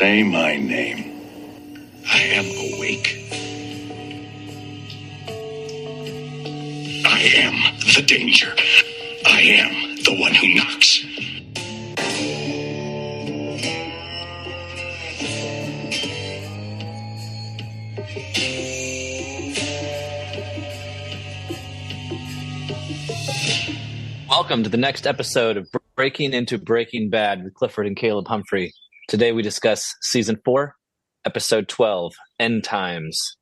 Say my name. I am awake. I am the danger. I am the one who knocks. Welcome to the next episode of Breaking into Breaking Bad with Clifford and Caleb Humphrey. Today we discuss Season 4, Episode 12, End Times.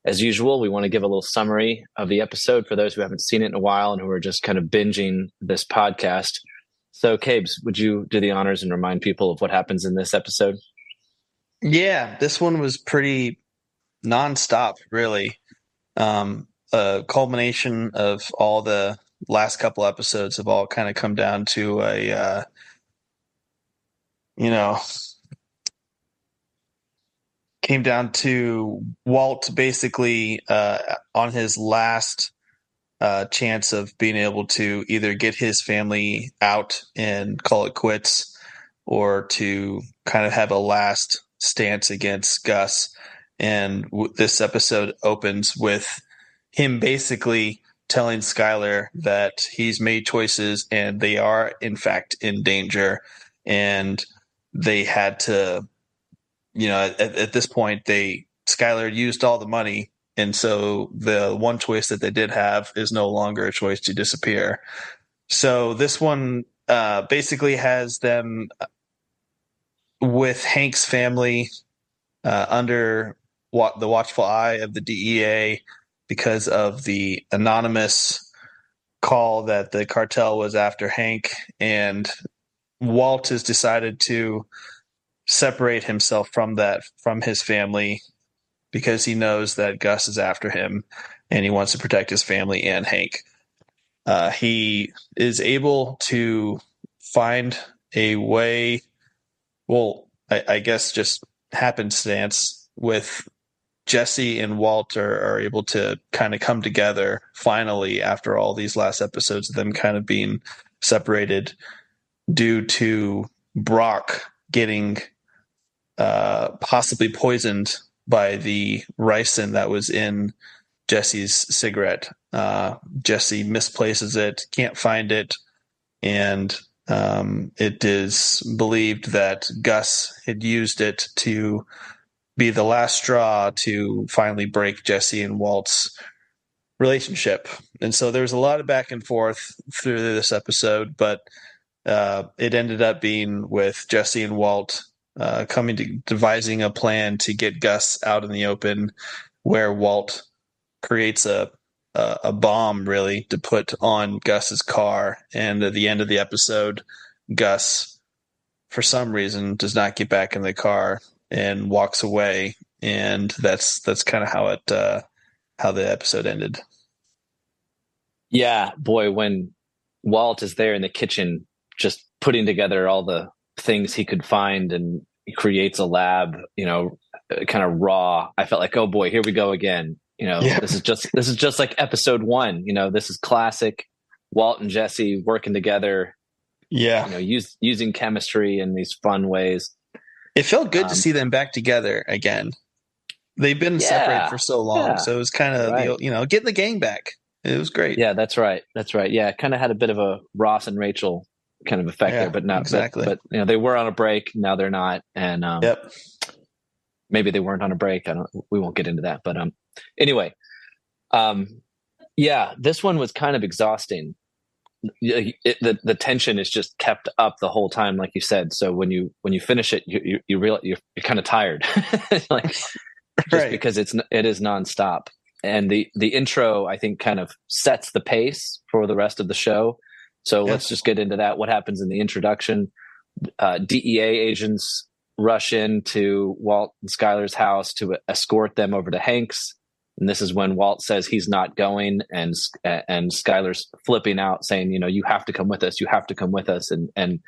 As usual, we want to give a little summary of the episode for those who haven't seen it in a while and who are just kind of binging this podcast. So, Cabes, would you do the honors and remind people of what happens in this episode? Yeah, this one was pretty nonstop, really. A culmination of all the last couple episodes have all kind of come down to came down to Walt basically on his last chance of being able to either get his family out and call it quits or to kind of have a last stance against Gus. And this episode opens with him basically telling Skyler that he's made choices and they are, in fact, in danger. And they had to, at this point, Skyler used all the money. And so the one choice that they did have is no longer a choice to disappear. So this one basically has them with Hank's family under the watchful eye of the DEA because of the anonymous call that the cartel was after Hank. And Walt has decided to separate himself from his family because he knows that Gus is after him and he wants to protect his family and Hank. He is able to find a way, I guess just happenstance, with Jesse and Walt are able to kind of come together finally after all these last episodes of them kind of being separated due to Brock getting possibly poisoned by the ricin that was in Jesse's cigarette. Jesse misplaces it, can't find it, and it is believed that Gus had used it to be the last straw to finally break Jesse and Walt's relationship. And so there's a lot of back and forth through this episode, but it ended up being with Jesse and Walt devising a plan to get Gus out in the open, where Walt creates a bomb really to put on Gus's car. And at the end of the episode, Gus, for some reason, does not get back in the car and walks away, and that's kind of how the episode ended. Yeah, boy, when Walt is there in the kitchen just putting together all the things he could find, and he creates a lab, kind of raw. I felt like, oh boy, here we go again. This is just like episode 1. This is classic Walt and Jesse working together. Yeah, using chemistry in these fun ways. It felt good to see them back together again. They've been separated for so long, so it was kind of getting the gang back. It was great. Yeah, that's right. Yeah, it kind of had a bit of a Ross and Rachel kind of effect there, but not exactly. But they were on a break. Now they're not, and maybe they weren't on a break. We won't get into that, but anyway, this one was kind of exhausting. The tension is just kept up the whole time, like you said. So when you finish it, you realize you're kind of tired, because it is nonstop. And the intro, I think, kind of sets the pace for the rest of the show. So let's just get into that. What happens in the introduction? DEA agents rush into Walt and Skyler's house to escort them over to Hank's. And this is when Walt says he's not going, and Skyler's flipping out, saying, you have to come with us. You have to come with us. And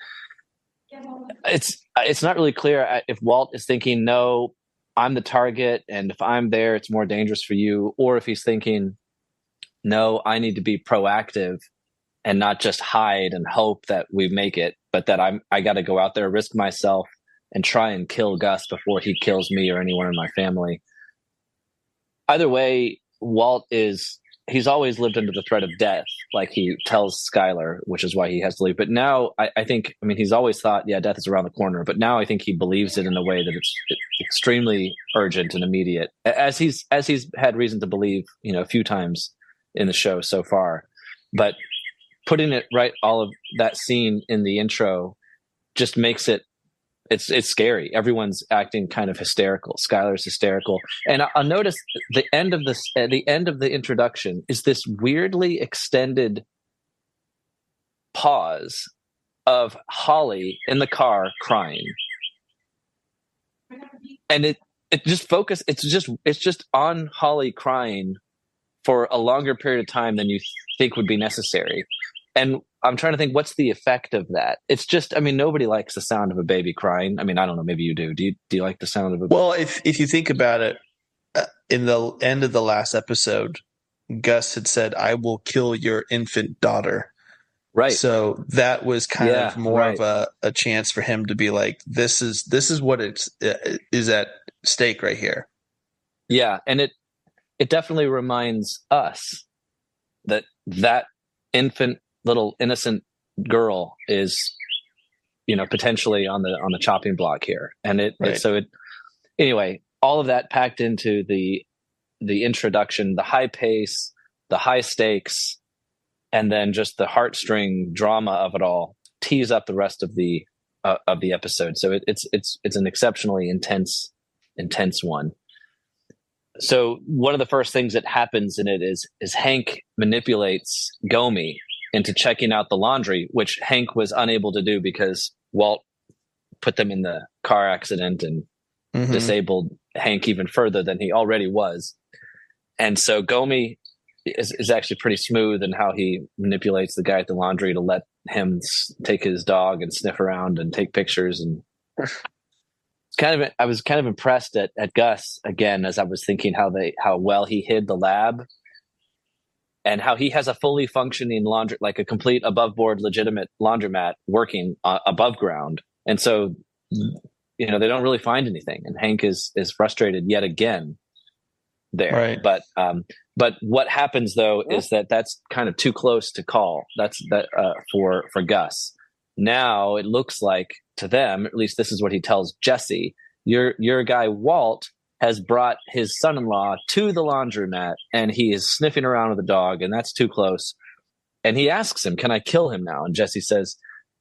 it's not really clear if Walt is thinking, no, I'm the target, and if I'm there, it's more dangerous for you, or if he's thinking, no, I need to be proactive and not just hide and hope that we make it, but that I got to go out there, risk myself, and try and kill Gus before he kills me or anyone in my family. Either way, Walt he's always lived under the threat of death, like he tells Skylar, which is why he has to leave. But now I think, I mean, he's always thought, yeah, death is around the corner. But now I think he believes it in a way that it's extremely urgent and immediate, as he's had reason to believe, a few times in the show so far. But putting it right, all of that scene in the intro just makes it's scary. Everyone's acting kind of hysterical. Skylar's hysterical. And I'll notice the end of the introduction is this weirdly extended pause of Holly in the car crying. And it just it's just on Holly crying for a longer period of time than you think would be necessary. And I'm trying to think, what's the effect of that? It's just, I mean, nobody likes the sound of a baby crying. I mean, I don't know, maybe you do. Do you like the sound of a baby? Well, if you think about it, in the end of the last episode, Gus had said, "I will kill your infant daughter." Right. So that was kind of more of a chance for him to be like, this is what is at stake right here. Yeah. And it definitely reminds us that infant, little innocent girl is, potentially on the chopping block here. And anyway, all of that packed into the introduction, the high pace, the high stakes, and then just the heartstring drama of it all tees up the rest of the episode. So it's an exceptionally intense one. So one of the first things that happens in it is Hank manipulates Gomi into checking out the laundry, which Hank was unable to do because Walt put them in the car accident and disabled Hank even further than he already was. And so Gomi is actually pretty smooth in how he manipulates the guy at the laundry to let him take his dog and sniff around and take pictures. And I was kind of impressed at Gus again, as I was thinking how well he hid the lab. And how he has a fully functioning laundry, like a complete above board, legitimate laundromat working above ground. And so, they don't really find anything. And Hank is frustrated yet again there. Right. But what happens though is that's kind of too close to call. That's for Gus. Now it looks like to them, at least this is what he tells Jesse, your guy Walt has brought his son-in-law to the laundromat and he is sniffing around with the dog, and that's too close. And he asks him, "Can I kill him now?" And Jesse says,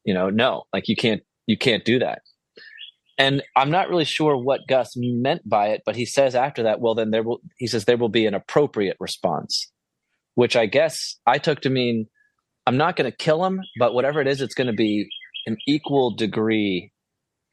"No, like you can't do that." And I'm not really sure what Gus meant by it, but he says after that, well, then there will be an appropriate response, which I guess I took to mean I'm not going to kill him, but whatever it is, it's going to be an equal degree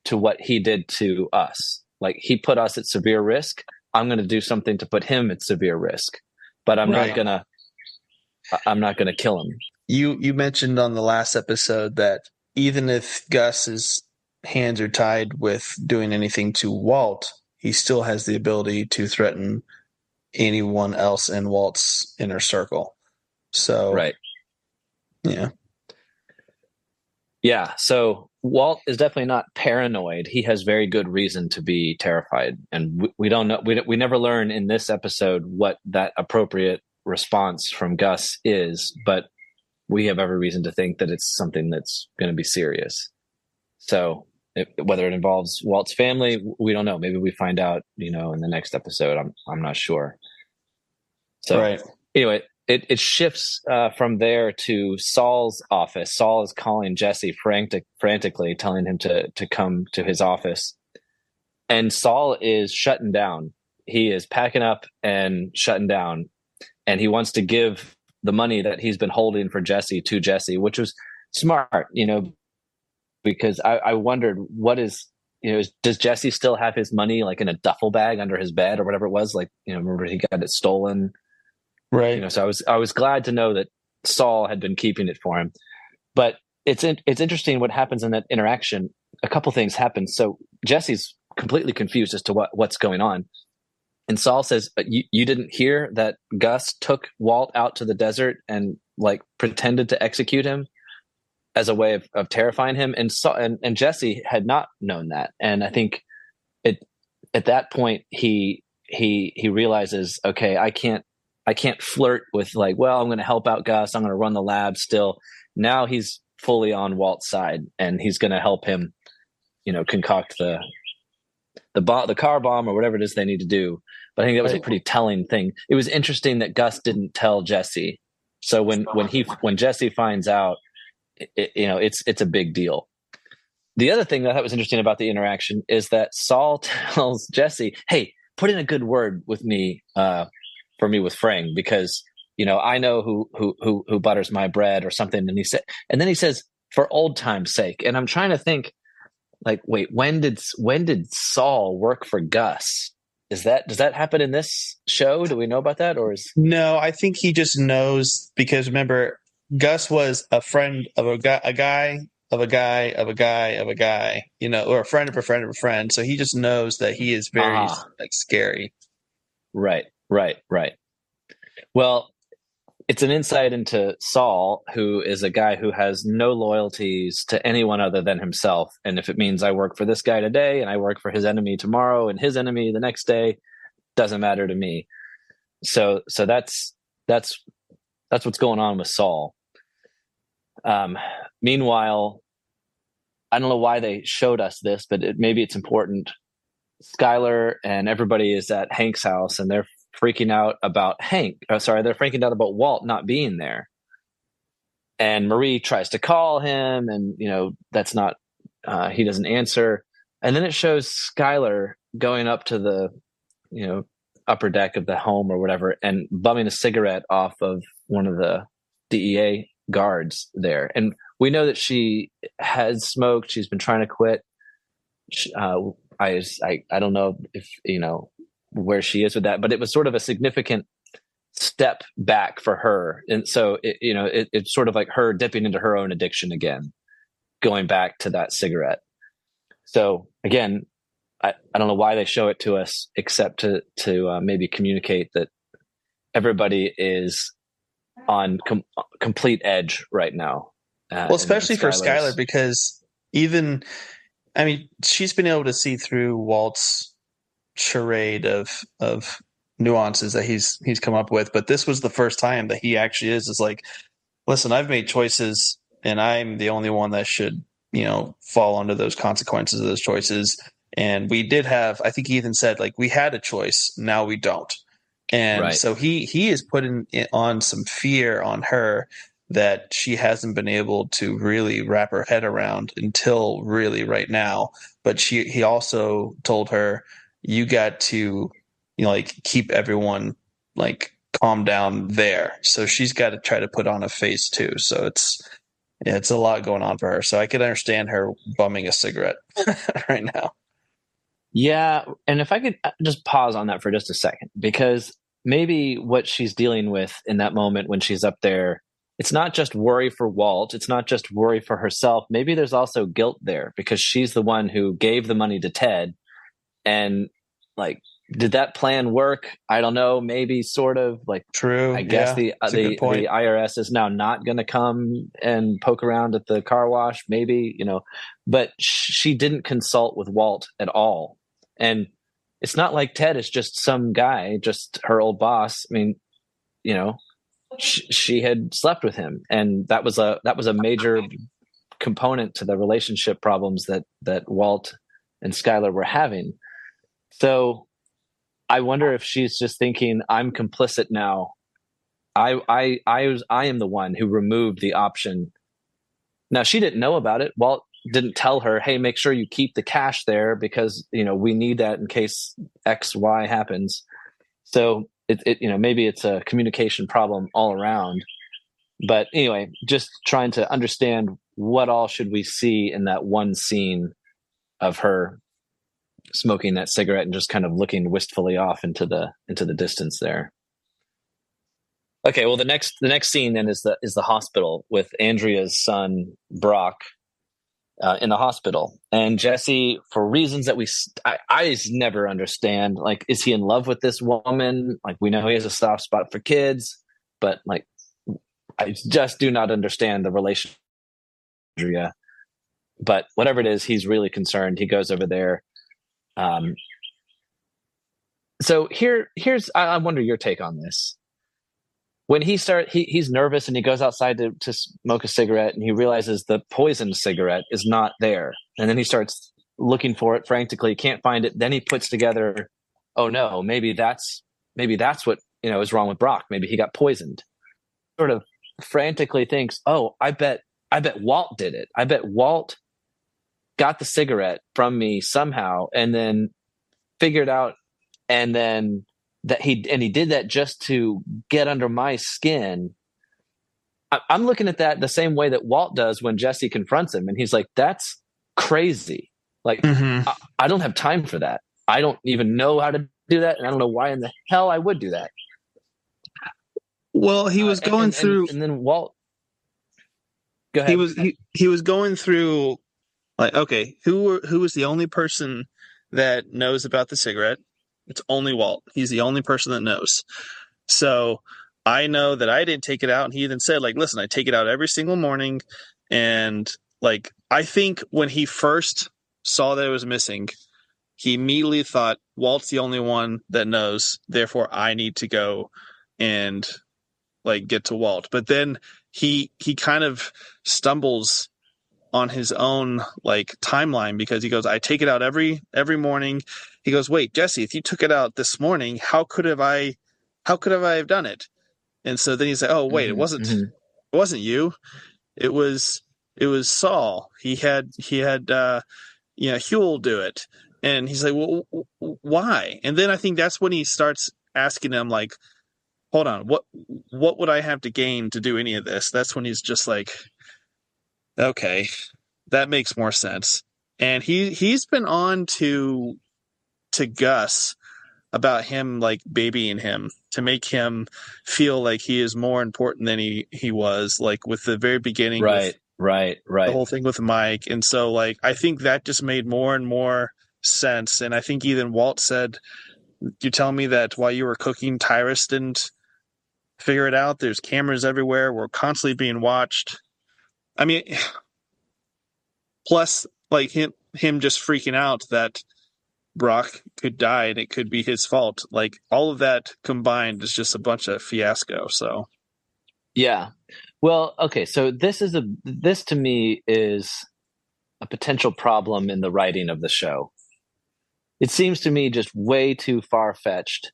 to what he did to us. Like he put us at severe risk. I'm going to do something to put him at severe risk, but I'm not going to kill him. You mentioned on the last episode that even if Gus's hands are tied with doing anything to Walt, he still has the ability to threaten anyone else in Walt's inner circle. So, right. Yeah. Yeah. So Walt is definitely not paranoid. He has very good reason to be terrified. And we don't know. We never learn in this episode what that appropriate response from Gus is, but we have every reason to think that it's something that's going to be serious. So whether it involves Walt's family, we don't know. Maybe we find out, in the next episode. I'm not sure. So anyway, it shifts from there to Saul's office. Saul is calling Jesse frantically, telling him to come to his office. And Saul is shutting down. He is packing up and shutting down. And he wants to give the money that he's been holding for Jesse to Jesse, which was smart, because I wondered does Jesse still have his money like in a duffel bag under his bed or whatever it was? Like, remember he got it stolen. Right. So I was glad to know that Saul had been keeping it for him. But it's interesting what happens in that interaction. A couple things happen. So Jesse's completely confused as to what's going on. And Saul says, you didn't hear that Gus took Walt out to the desert and like pretended to execute him as a way of terrifying him, and Jesse had not known that. And I think at that point he realizes, okay, I can't flirt with like, well, I'm going to help out Gus, I'm going to run the lab still. Now he's fully on Walt's side, and he's going to help him, concoct the car bomb or whatever it is they need to do. But I think that was a pretty telling thing. It was interesting that Gus didn't tell Jesse. So when Jesse finds out, it's a big deal. The other thing that I thought was interesting about the interaction is that Saul tells Jesse, "Hey, put in a good word with me, for me with Frang, because I know who butters my bread or something." And then he says, "For old time's sake." And I'm trying to think, like, wait, when did Saul work for Gus? Does that happen in this show? Do we know about that, or is No, I think he just knows, because remember, Gus was a friend of a guy of a guy of a guy of a guy, or a friend of a friend of a friend. So he just knows that he is very like scary. Right. Well, it's an insight into Saul, who is a guy who has no loyalties to anyone other than himself. And if it means I work for this guy today and I work for his enemy tomorrow and his enemy the next day, doesn't matter to me. So that's what's going on with Saul. Meanwhile, I don't know why they showed us this, but maybe it's important. Skylar and everybody is at Hank's house, and they're freaking out about they're freaking out about Walt not being there. And Marie tries to call him, and that's not he doesn't answer. And then it shows Skylar going up to the upper deck of the home or whatever, and bumming a cigarette off of one of the DEA guards there. And we know that she has smoked. She's been trying to quit. I don't know if where she is with that, but it was sort of a significant step back for her. And so it's sort of like her dipping into her own addiction again, going back to that cigarette. So again, I don't know why they show it to us, except to maybe communicate that everybody is on complete edge right now. Well, especially for Skylar, because she's been able to see through Walt's charade of nuances that he's come up with, but this was the first time that he actually is like, listen, I've made choices, and I'm the only one that should fall under those consequences of those choices. And we did have, I think Ethan said, like, we had a choice, now we don't. And right. So he is putting on some fear on her that she hasn't been able to really wrap her head around until really right now. But he also told her, you got to, keep everyone like calm down there. So she's got to try to put on a face too. So it's a lot going on for her. So I could understand her bumming a cigarette right now. Yeah. And if I could just pause on that for just a second, because maybe what she's dealing with in that moment when she's up there, it's not just worry for Walt. It's not just worry for herself. Maybe there's also guilt there, because she's the one who gave the money to Ted. And like, did that plan work? I don't know. Maybe sort of like, true. I guess the IRS is now not going to come and poke around at the car wash. Maybe, but she didn't consult with Walt at all. And it's not like Ted is just some guy, just her old boss. I mean, she had slept with him, and that was a major component to the relationship problems that Walt and Skylar were having. So I wonder if she's just thinking, I'm complicit now. I am the one who removed the option. Now, she didn't know about it. Walt didn't tell her, hey, make sure you keep the cash there, because we need that in case X, Y happens. So it maybe it's a communication problem all around. But anyway, just trying to understand what all should we see in that one scene of her smoking that cigarette and just kind of looking wistfully off into the distance there. Okay, well, the next scene then is the hospital with Andrea's son Brock in the hospital, and Jesse, for reasons that I never understand, like, is he in love with this woman? Like, we know he has a soft spot for kids, but like, I just do not understand the relationship mitochondria. But whatever it is, he's really concerned. He goes over there. So here's I wonder your take on this. When he's nervous and he goes outside to smoke a cigarette, and he realizes the poisoned cigarette is not there. And then he starts looking for it frantically, can't find it. Then he puts together, oh no, maybe that's what, is wrong with Brock. Maybe he got poisoned. Sort of frantically thinks, oh, I bet Walt did it. I bet Walt got the cigarette from me somehow and then figured out, and then he did that just to get under my skin. I'm looking at that the same way that Walt does when Jesse confronts him, and he's like, that's crazy. Like, I don't have time for that. I don't even know how to do that, and I don't know why in the hell I would do that. Well, he was going through, and then Walt. Go ahead. He was going through, like, okay, who is the only person that knows about the cigarette? It's only Walt. He's the only person that knows. So I know that I didn't take it out, and he even said, like, listen, I take it out every single morning, and like, I think when he first saw that it was missing, he immediately thought, Walt's the only one that knows, therefore I need to go and like get to Walt. But then he kind of stumbles on his own like timeline, because he goes, I take it out every morning. He goes, wait, Jesse, if you took it out this morning, how could I have done it? And so then he's like, oh wait, it wasn't you. It was Saul. He had Huel do it. And he's like, well, why? And then I think that's when he starts asking him, like, hold on, what would I have to gain to do any of this? That's when he's just like, okay, that makes more sense. And he's been on to Gus about him like babying him to make him feel like he is more important than he was, like with the very beginning. Right. The whole thing with Mike. And so like, I think that just made more and more sense. And I think even Walt said, you tell me that while you were cooking, Tyrus didn't figure it out? There's cameras everywhere. We're constantly being watched. I mean, plus like him just freaking out that Brock could die and it could be his fault. Like all of that combined is just a bunch of fiasco. So yeah. Well, okay. So this to me is a potential problem in the writing of the show. It seems to me just way too far-fetched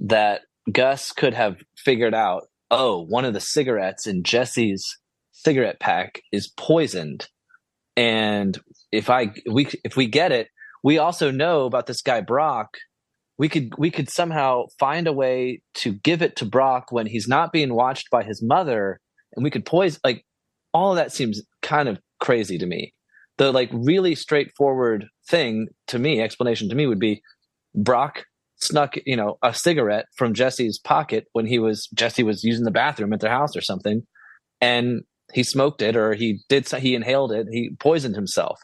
that Gus could have figured out, oh, one of the cigarettes in Jesse's cigarette pack is poisoned. And if we get it, we also know about this guy Brock. We could somehow find a way to give it to Brock when he's not being watched by his mother, and we could poison. Like, all of that seems kind of crazy to me. The like really straightforward explanation to me would be Brock snuck, a cigarette from Jesse's pocket when Jesse was using the bathroom at their house or something, and he smoked it, or he inhaled it, he poisoned himself.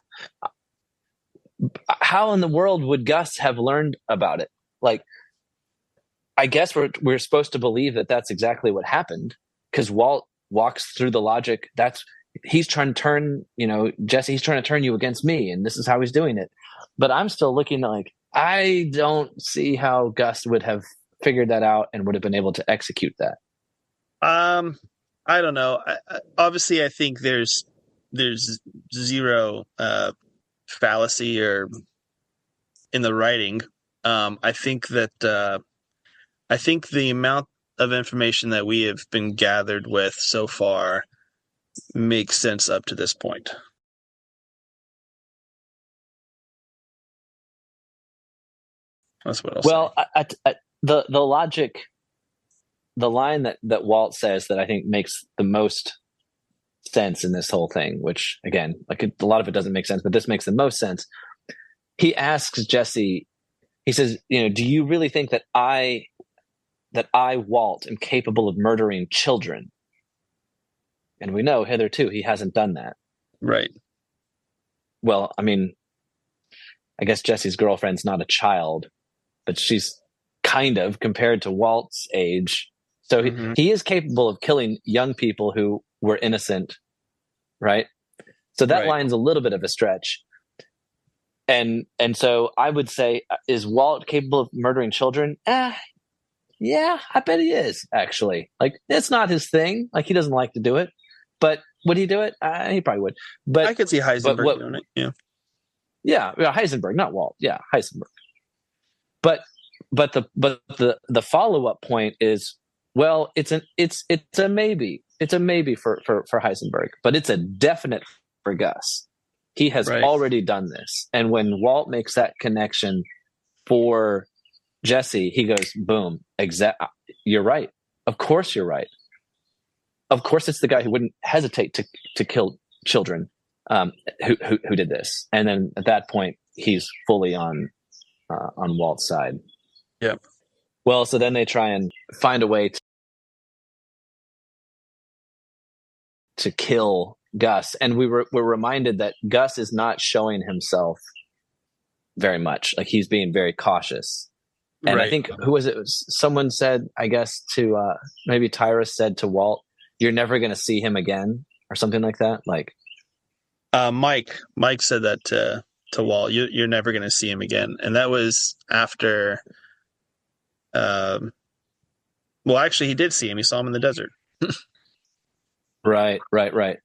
How in the world would Gus have learned about it? Like, I guess we're supposed to believe that that's exactly what happened, because Walt walks through the logic. He's trying to turn, Jesse, he's trying to turn you against me, and this is how he's doing it. But I'm still looking like, I don't see how Gus would have figured that out and would have been able to execute that. I don't know. Obviously, I think there's zero fallacy or in the writing. I think that I think the amount of information that we have been gathered with so far makes sense up to this point. That's what I'll say. Well, the logic, the line that Walt says that I think makes the most sense in this whole thing, which again, like a lot of it doesn't make sense, but this makes the most sense. He asks Jesse, he says, do you really think that I, Walt, am capable of murdering children? And we know hitherto he hasn't done that. Right. Well, I mean, I guess Jesse's girlfriend's not a child, but she's kind of, compared to Walt's age. So he is capable of killing young people who were innocent, right? So that Right. line's a little bit of a stretch. And so I would say, is Walt capable of murdering children? Yeah, I bet he is, actually. Like, it's not his thing. Like, he doesn't like to do it. But would he do it? He probably would. But I could see Heisenberg doing it. Yeah. Yeah, Heisenberg, not Walt. Yeah, Heisenberg. But the follow-up point is, well, it's a maybe. It's a maybe for Heisenberg, but it's a definite for Gus. He has already done this. And when Walt makes that connection for Jesse, he goes, boom, you're right. Of course you're right. Of course it's the guy who wouldn't hesitate to kill children who did this. And then at that point, he's fully on Walt's side. Yep. Well, so then they try and find a way to kill Gus. And we're reminded that Gus is not showing himself very much. Like, he's being very cautious. And I think, who was it? Someone said, I guess, to maybe Tyrus said to Walt, "You're never going to see him again," or something like that. Like, Mike said that to Walt. You're never going to see him again, and that was after. Well, actually, he did see him. He saw him in the desert. Right.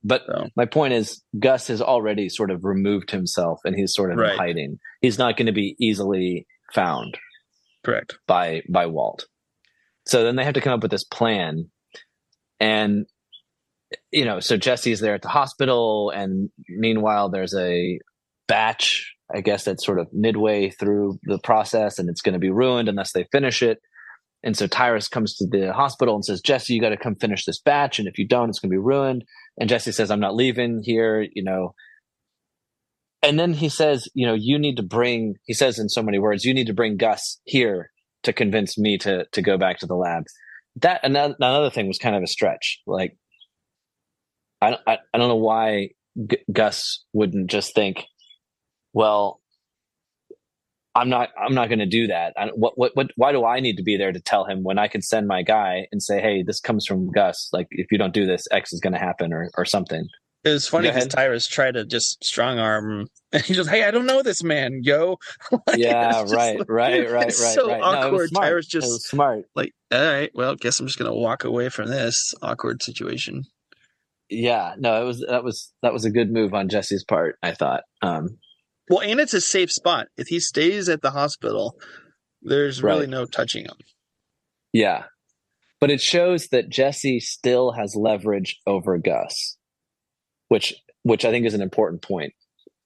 But my point is, Gus has already sort of removed himself, and he's sort of in hiding. He's not going to be easily found. Correct. By Walt. So then they have to come up with this plan. And, so Jesse's there at the hospital, and meanwhile there's a batch, I guess, that's sort of midway through the process, and it's going to be ruined unless they finish it. And so Tyrus comes to the hospital and says, "Jesse, you got to come finish this batch, and if you don't, it's going to be ruined." And Jesse says, "I'm not leaving here," And then he says, you need to bring, he says in so many words, "You need to bring Gus here to convince me to go back to the lab." That another thing was kind of a stretch. Like, I don't know why Gus wouldn't just think, well, I'm not going to do that. Why do I need to be there to tell him when I can send my guy and say, "Hey, this comes from Gus. Like, if you don't do this, X is going to happen," or something. It was funny because Tyrus tried to just strong arm him, and he just, "Hey, I don't know this man, yo." Yeah, right. It's so awkward. No, Tyrus just it was smart. Like, all right, well, guess I'm just gonna walk away from this awkward situation. Yeah, no, that was a good move on Jesse's part, I thought. Well, and it's a safe spot. If he stays at the hospital, there's really no touching him. Yeah, but it shows that Jesse still has leverage over Gus. Which I think is an important point.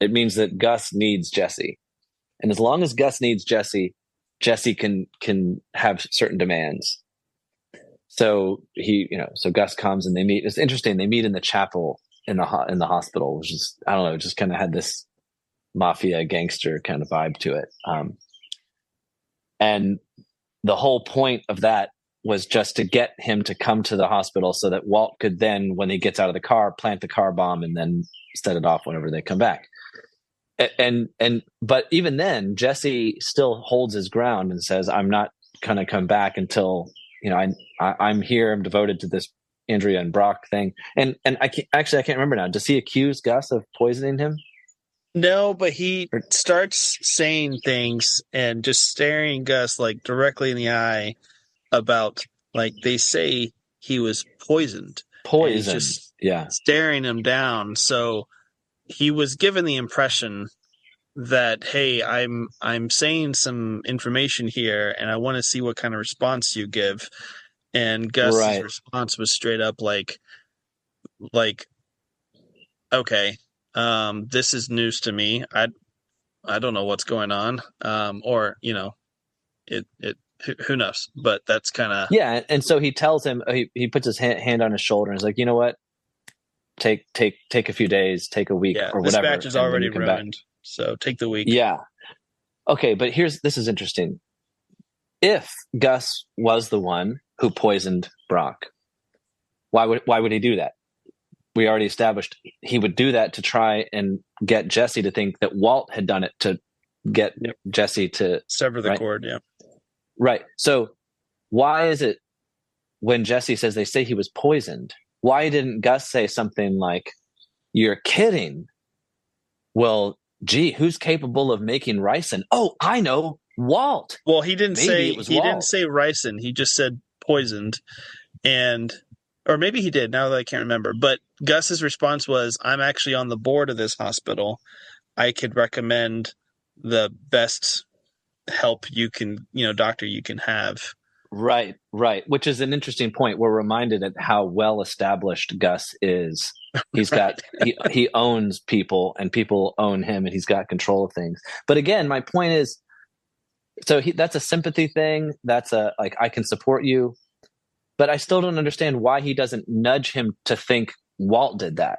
It means that Gus needs Jesse. And as long as Gus needs Jesse, Jesse can have certain demands. So so Gus comes and they meet. It's interesting. They meet in the chapel in the hospital, which is, I don't know, just kind of had this mafia gangster kind of vibe to it. And the whole point of that was just to get him to come to the hospital so that Walt could then, when he gets out of the car, plant the car bomb and then set it off whenever they come back. But even then, Jesse still holds his ground and says, "I'm not going to come back until, I'm here. I'm devoted to this Andrea and Brock thing." And I can't remember now. Does he accuse Gus of poisoning him? No, but he starts saying things and just staring Gus like directly in the eye about, like, they say he was poisoned. He's just staring him down. So he was given the impression that, hey, I'm saying some information here, and I want to see what kind of response you give. And Gus's response was straight up like, okay, this is news to me. I don't know what's going on. Or who knows? But that's kind of And so he tells him, he puts his hand on his shoulder and is like, "You know what? Take a few days, take a week, or whatever." This batch is already ruined, so take the week. Yeah. Okay, but this is interesting. If Gus was the one who poisoned Brock, why would he do that? We already established he would do that to try and get Jesse to think that Walt had done it to get Jesse to sever the cord. Yeah. Right. So why is it when Jesse says they say he was poisoned, why didn't Gus say something like, "You're kidding. well, gee, who's capable of making ricin? Oh, I know, Walt. Well, he didn't Maybe say ricin. He just said poisoned, or maybe he did. Now that I can't remember. But Gus's response was, "I'm actually on the board of this hospital. I could recommend the best help doctor you can have." Right. Which is an interesting point. We're reminded of how well established Gus is. He's got he owns people, and people own him, and he's got control of things. But again, my point is, so that's a sympathy thing. That's like, I can support you, but I still don't understand why he doesn't nudge him to think Walt did that.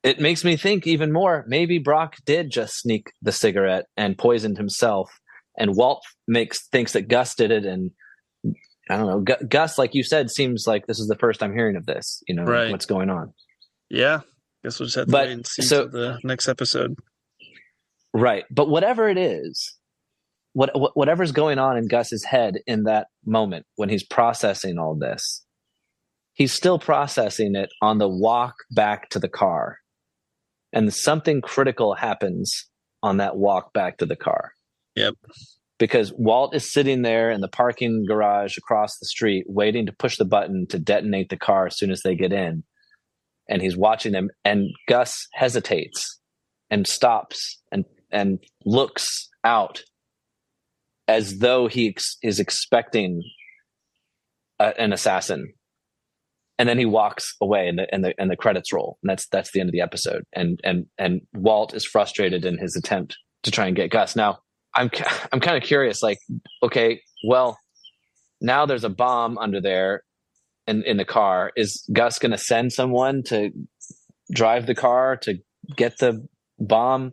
It makes me think even more. Maybe Brock did just sneak the cigarette and poisoned himself, and Walt thinks that Gus did it. And I don't know. Gus, like you said, seems like this is the first I'm hearing of this. Right. What's going on? Yeah, guess we'll just have to wait and see the next episode. Right, but whatever it is, whatever's going on in Gus's head in that moment when he's processing all this, he's still processing it on the walk back to the car, and something critical happens on that walk back to the car. Yep. Because Walt is sitting there in the parking garage across the street, waiting to push the button to detonate the car as soon as they get in. And he's watching them, and Gus hesitates and stops and looks out as though he is expecting an assassin. And then he walks away, and the credits roll. And that's the end of the episode. And Walt is frustrated in his attempt to try and get Gus. Now, I'm kind of curious, like, okay, well, now there's a bomb under there in the car. Is Gus going to send someone to drive the car to get the bomb?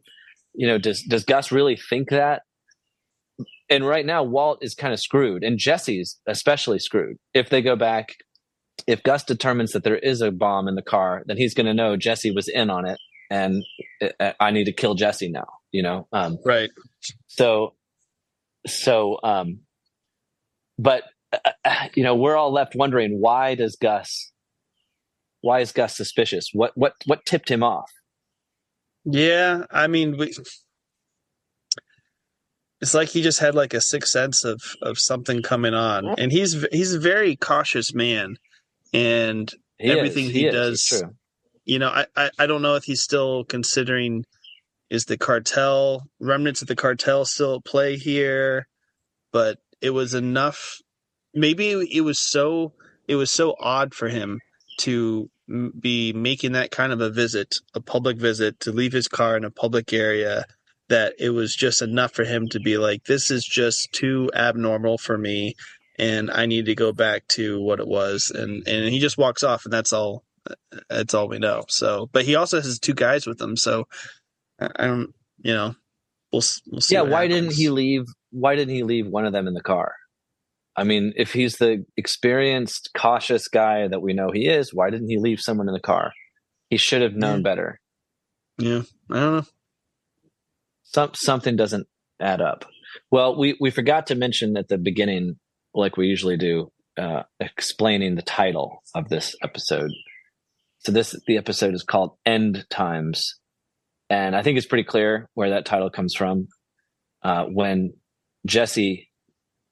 Does Gus really think that? And right now, Walt is kind of screwed, and Jesse's especially screwed. If they go back, if Gus determines that there is a bomb in the car, then he's going to know Jesse was in on it, and I need to kill Jesse now. Right. But we're all left wondering, why is Gus suspicious? What tipped him off? Yeah, I mean, it's like he just had like a sixth sense of something coming on, and he's a very cautious man, and everything he does. True. I don't know if he's still considering, is the cartel, remnants of the cartel still at play here? But it was enough. Maybe it was so odd for him to be making that kind of a public visit, to leave his car in a public area, that it was just enough for him to be like, this is just too abnormal for me, and I need to go back to what it was. And he just walks off, and that's all we know. So, but he also has two guys with him, so I don't, we'll see. Yeah, why didn't he leave one of them in the car? I mean, if he's the experienced, cautious guy that we know he is, why didn't he leave someone in the car? He should have known better. Yeah, I don't know. Something doesn't add up. Well, we forgot to mention at the beginning, like we usually do, explaining the title of this episode. So the episode is called End Times. And I think it's pretty clear where that title comes from. When Jesse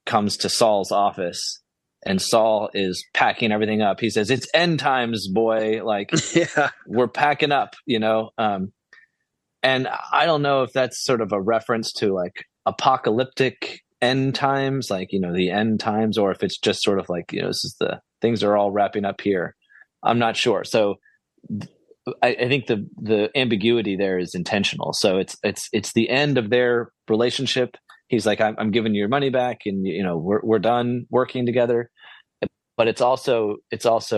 comes to Saul's office and Saul is packing everything up, he says, "It's end times, boy." Like, yeah, we're packing up, and I don't know if that's sort of a reference to like apocalyptic end times, like, the end times, or if it's just sort of like, this is things are all wrapping up here. I'm not sure. So I think the ambiguity there is intentional. So it's the end of their relationship. He's like, I'm giving you your money back, and we're done working together. But it's also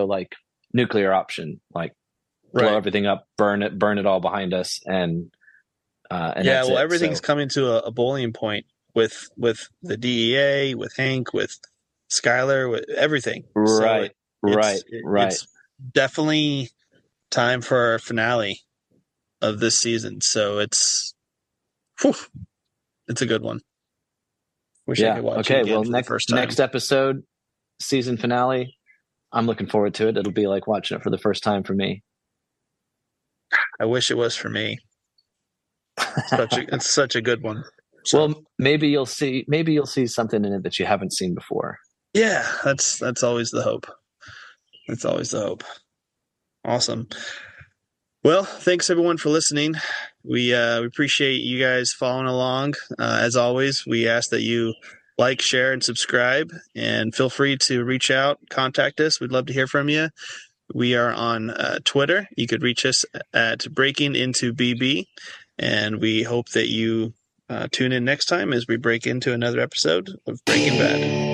like nuclear option, like blow everything up, burn it all behind us, and yeah. Well, everything's coming to a boiling point with the DEA, with Hank, with Skylar, with everything. Right, so right. It's definitely time for our finale of this season. So it's a good one. Wish I could watch it again for the first time. Next episode, season finale. I'm looking forward to it. It'll be like watching it for the first time for me. I wish it was for me. It's such a good one. So. Well, maybe you'll see something in it that you haven't seen before. Yeah, that's always the hope. That's always the hope. Awesome. Well, thanks everyone for listening. We appreciate you guys following along. As always, we ask that you like, share, and subscribe, and feel free to reach out, contact us. We'd love to hear from you. We are on Twitter. You could reach us at Breaking Into BB, and we hope that you tune in next time as we break into another episode of Breaking Bad.